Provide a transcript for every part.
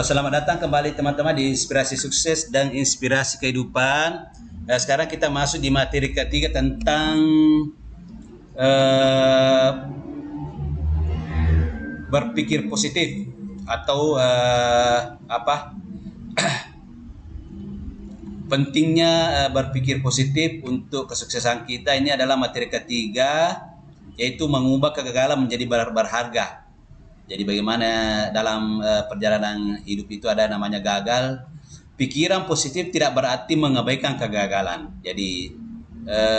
Selamat datang kembali teman-teman di Inspirasi Sukses dan Inspirasi Kehidupan. Sekarang kita masuk di materi ketiga tentang uh, berpikir positif atau pentingnya berpikir positif untuk kesuksesan kita. Ini adalah materi ketiga, yaitu mengubah kegagalan menjadi berharga. Jadi bagaimana dalam perjalanan hidup itu ada namanya gagal. Pikiran positif tidak berarti mengabaikan kegagalan. Jadi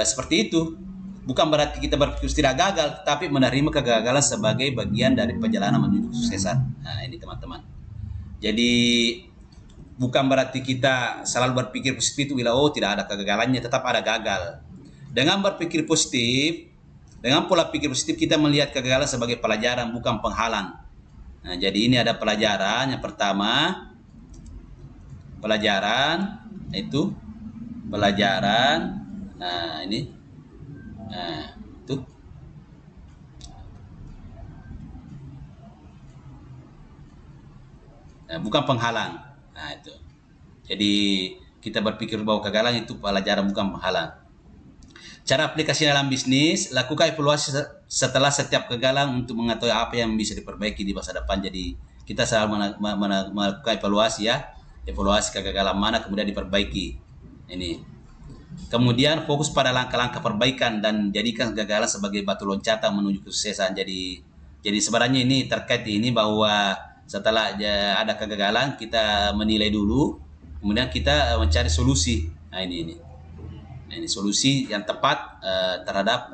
seperti itu. Bukan berarti kita berpikir tidak gagal, tapi menerima kegagalan sebagai bagian dari perjalanan menuju kesuksesan. Nah, ini teman-teman. Jadi bukan berarti kita selalu berpikir positif itu bila tidak ada kegagalannya, tetap ada gagal. Dengan berpikir positif, dengan pola pikir positif kita melihat kegagalan sebagai pelajaran bukan penghalang. Nah, jadi ini ada pelajaran. Yang pertama, pelajaran itu pelajaran. Nah, ini. Nah, itu. Nah, bukan penghalang. Nah, itu. Jadi kita berpikir bahwa kegagalan itu pelajaran bukan penghalang. Cara aplikasi dalam bisnis, lakukan evaluasi setelah setiap kegagalan untuk mengetahui apa yang bisa diperbaiki di masa depan. Jadi kita selalu melakukan evaluasi ya, evaluasi kegagalan mana kemudian diperbaiki. Ini. Kemudian fokus pada langkah-langkah perbaikan dan jadikan kegagalan sebagai batu loncatan menuju kesuksesan. Jadi sebenarnya ini terkait ini bahwa setelah ada kegagalan kita menilai dulu, kemudian kita mencari solusi. Nah ini. Nah, ini solusi yang tepat terhadap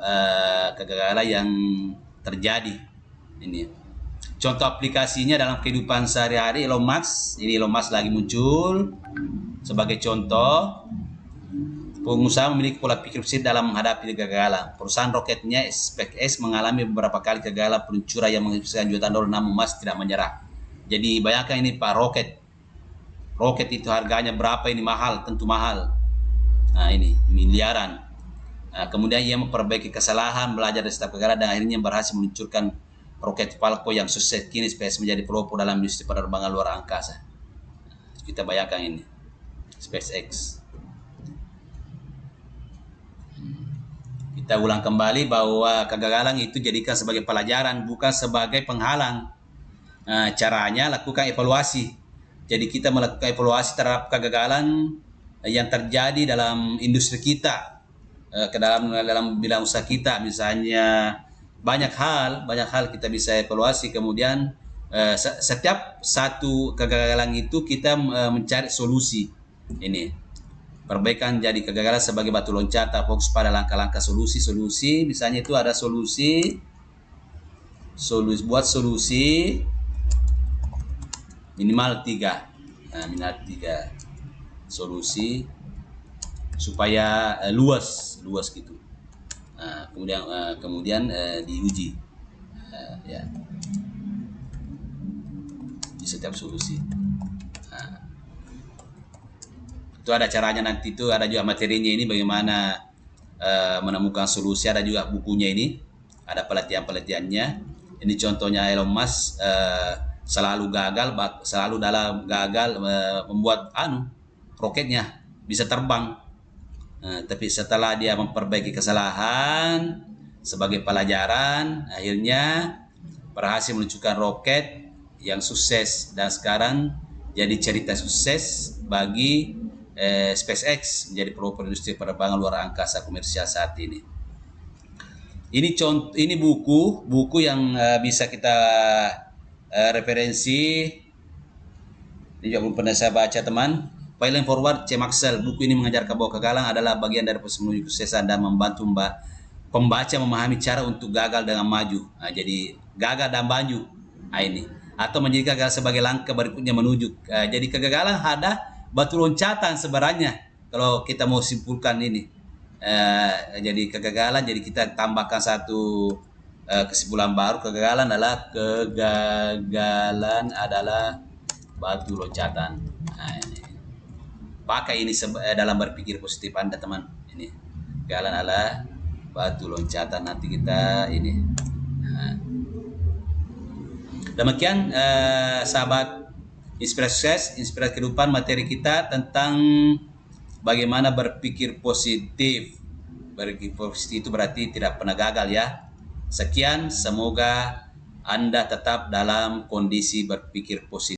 kegagalan yang terjadi. Ini contoh aplikasinya dalam kehidupan sehari-hari. Elon Musk lagi muncul sebagai contoh. Pengusaha memiliki pola pikir positif dalam menghadapi kegagalan. Perusahaan roketnya SpaceX mengalami beberapa kali kegagalan peluncuran yang menghabiskan jutaan dolar, namun Musk tidak menyerah. Jadi bayangkan ini Pak, roket itu harganya berapa, ini mahal, tentu mahal. Nah ini miliaran. Nah, kemudian ia memperbaiki kesalahan, belajar dari setiap kegagalan, dan akhirnya berhasil meluncurkan roket Falcon yang sukses. Kini SpaceX menjadi pelopor dalam industri penerbangan luar angkasa. Kita bayangkan ini SpaceX. Kita ulang kembali bahwa kegagalan itu jadikan sebagai pelajaran, bukan sebagai penghalang. Nah, caranya lakukan evaluasi. Jadi kita melakukan evaluasi terhadap kegagalan yang terjadi dalam industri kita, ke dalam bidang usaha kita. Misalnya banyak hal kita bisa evaluasi. Kemudian setiap satu kegagalan itu kita mencari solusi. Ini. Perbaikan jadi kegagalan sebagai batu loncatan, fokus pada langkah-langkah solusi. Misalnya itu ada buat solusi minimal 3. Nah, minimal 3 solusi supaya luas gitu. Nah, kemudian diuji ya di setiap solusi. Itu ada caranya, nanti itu ada juga materinya ini bagaimana menemukan solusi, ada juga bukunya ini, ada pelatihannya. Ini contohnya Elon Musk selalu gagal membuat roketnya bisa terbang. Tapi setelah dia memperbaiki kesalahan sebagai pelajaran, akhirnya berhasil meluncurkan roket yang sukses, dan sekarang jadi cerita sukses bagi SpaceX menjadi pelopor industri penerbangan luar angkasa komersial saat ini. Ini buku yang bisa kita referensi. Ini juga belum pernah saya baca, teman. Failing Forward, C. Maxwell. Buku ini mengajarkan bahwa kegagalan adalah bagian dari proses menuju kesuksesan dan membantu pembaca memahami cara untuk gagal dengan maju. Nah, jadi gagal dan maju. Nah, ini. Atau menjadi gagal sebagai langkah berikutnya menuju. Jadi kegagalan ada batu loncatan sebenarnya kalau kita mau simpulkan ini. Jadi kegagalan, jadi kita tambahkan satu kesimpulan baru. Kegagalan adalah batu loncatan. Nah, ini. Pakai ini dalam berpikir positif Anda, teman. Ini kegagalan adalah batu loncatan. Nanti kita ini. Nah. Demikian sahabat Inspirasi sukses, inspirasi kehidupan, materi kita tentang bagaimana berpikir positif. Berpikir positif itu berarti tidak pernah gagal ya. Sekian, semoga Anda tetap dalam kondisi berpikir positif.